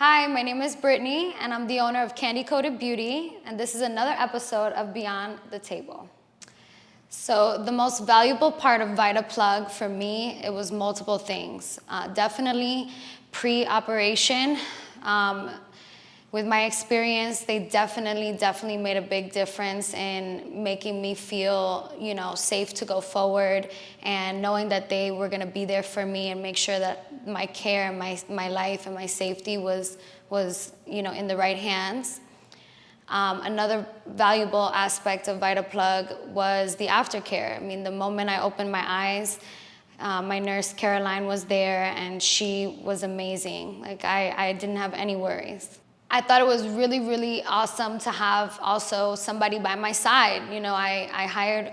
Hi, my name is Brittni, and I'm the owner of Candy Coated Beauty, and this is another episode of Beyond the Table. So the most valuable part of Vita-Plug for me, it was multiple things. Definitely pre-operation. With my experience, they definitely made a big difference in making me feel, safe to go forward, and knowing that they were gonna be there for me and make sure that my care and my life and my safety was in the right hands. Another valuable aspect of Vita-Plug was the aftercare. I mean, the moment I opened my eyes, my nurse Caroline was there, and she was amazing. Like I didn't have any worries. I thought it was really awesome to have also somebody by my side. I hired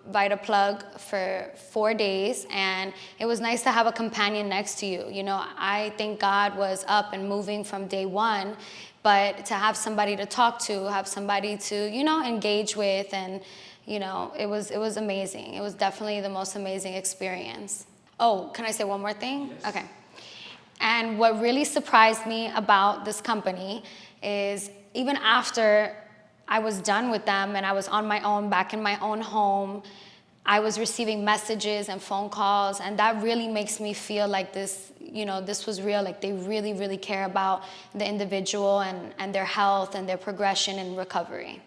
Vita-Plug for 4 days, and it was nice to have a companion next to you. I think God was up and moving from day one, but to have somebody to talk to, have somebody to, engage with, and, it was amazing. It was definitely the most amazing experience. Oh, can I say one more thing? Yes. Okay. And what really surprised me about this company is even after I was done with them and I was on my own, back in my own home, I was receiving messages and phone calls, and that really makes me feel like this was real, like they really care about the individual and their health and their progression and recovery.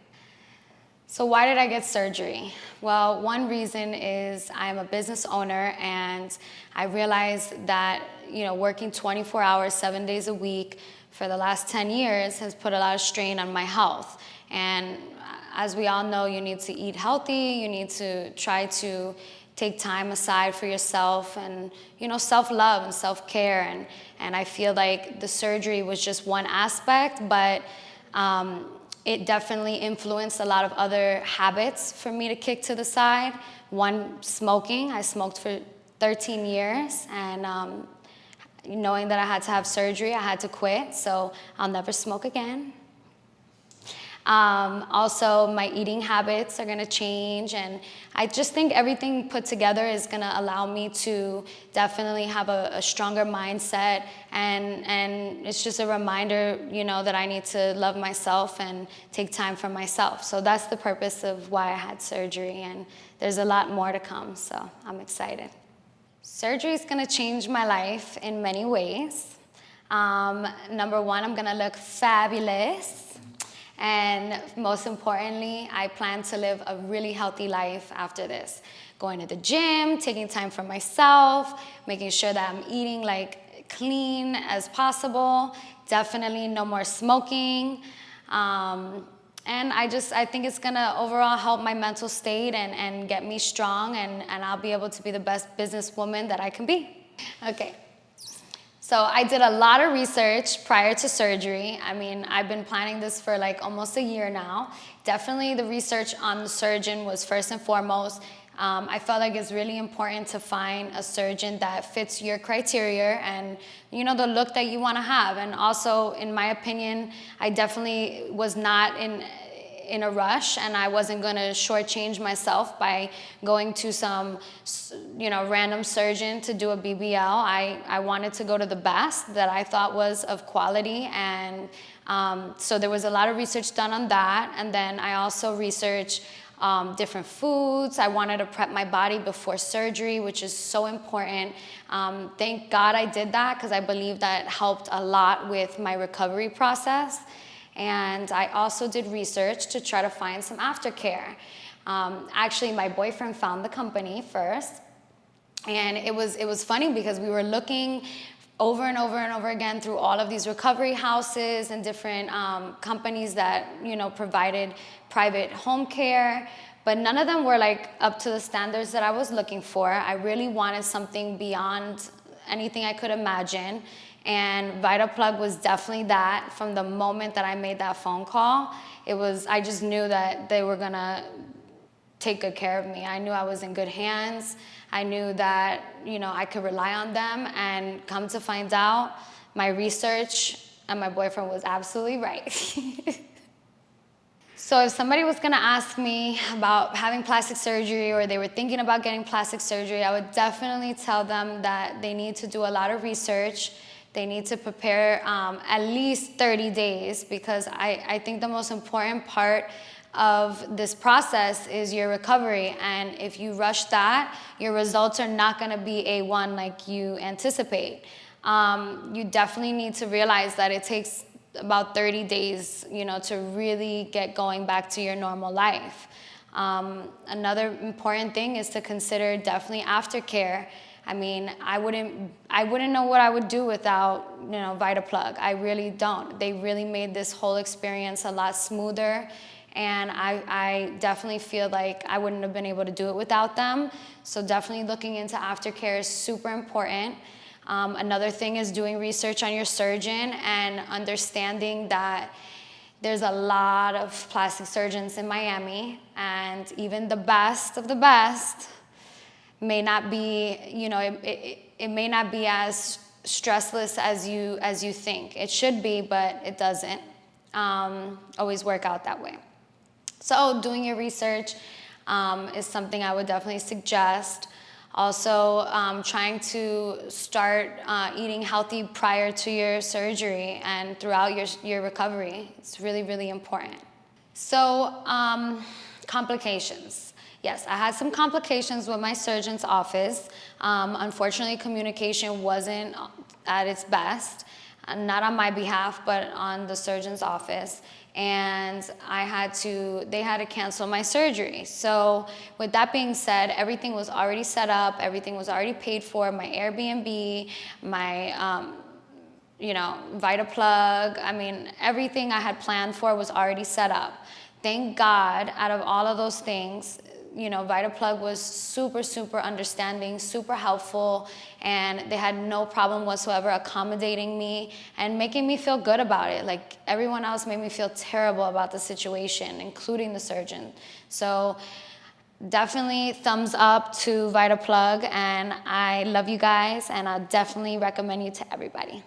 So why did I get surgery? Well, one reason is I'm a business owner, and I realized that, working 24 hours, 7 days a week for the last 10 years has put a lot of strain on my health. And as we all know, you need to eat healthy, you need to try to take time aside for yourself and, self-love and self-care. And I feel like the surgery was just one aspect, but it definitely influenced a lot of other habits for me to kick to the side. One, smoking. I smoked for 13 years, and knowing that I had to have surgery, I had to quit, so I'll never smoke again. Also, my eating habits are gonna change, and I just think everything put together is gonna allow me to definitely have a stronger mindset, and it's just a reminder, that I need to love myself and take time for myself. So that's the purpose of why I had surgery, and there's a lot more to come, so I'm excited. Surgery is gonna change my life in many ways. Number one, I'm gonna look fabulous. And most importantly, I plan to live a really healthy life after this. Going to the gym, taking time for myself, making sure that I'm eating like clean as possible. Definitely no more smoking. And I think it's gonna overall help my mental state and get me strong, and I'll be able to be the best businesswoman that I can be. Okay. So I did a lot of research prior to surgery. I mean, I've been planning this for like almost a year now. Definitely the research on the surgeon was first and foremost. I felt like it's really important to find a surgeon that fits your criteria and, the look that you want to have. And also, in my opinion, I definitely was not in a rush, and I wasn't going to shortchange myself by going to some, random surgeon to do a BBL. I wanted to go to the best that I thought was of quality, and so there was a lot of research done on that. And then I also researched different foods. I wanted to prep my body before surgery, which is so important. Thank God I did that, because I believe that helped a lot with my recovery process. And I also did research to try to find some aftercare. Actually, my boyfriend found the company first, and it was funny because we were looking over and over again through all of these recovery houses and different companies that provided private home care, but none of them were like up to the standards that I was looking for. I really wanted something beyond anything I could imagine. And Vita-Plug was definitely that. From the moment that I made that phone call, I just knew that they were gonna take good care of me. I knew I was in good hands. I knew that, I could rely on them, and come to find out, my research and my boyfriend was absolutely right. So if somebody was gonna ask me about having plastic surgery, or they were thinking about getting plastic surgery, I would definitely tell them that they need to do a lot of research, They need to prepare at least 30 days, because I think the most important part of this process is your recovery. And if you rush that, your results are not going to be A1 like you anticipate. You definitely need to realize that it takes about 30 days, to really get going back to your normal life. Another important thing is to consider definitely aftercare. I mean, I wouldn't know what I would do without, Vita-Plug. I really don't. They really made this whole experience a lot smoother, and I definitely feel like I wouldn't have been able to do it without them. So definitely looking into aftercare is super important. Another thing is doing research on your surgeon and understanding that there's a lot of plastic surgeons in Miami, and even the best of the best may not be, it may not be as stressless as you think. It should be, but it doesn't always work out that way. So doing your research is something I would definitely suggest. Also, trying to start eating healthy prior to your surgery and throughout your recovery. It's really, really important. So, complications. Yes, I had some complications with my surgeon's office. Unfortunately, communication wasn't at its best, not on my behalf, but on the surgeon's office. And they had to cancel my surgery. So with that being said, everything was already set up, everything was already paid for, my Airbnb, my Vita-Plug, everything I had planned for was already set up. Thank God, out of all of those things, Vita-Plug was super, super understanding, super helpful, and they had no problem whatsoever accommodating me and making me feel good about it. Like, everyone else made me feel terrible about the situation, including the surgeon. So definitely thumbs up to Vita-Plug, and I love you guys, and I'll definitely recommend you to everybody.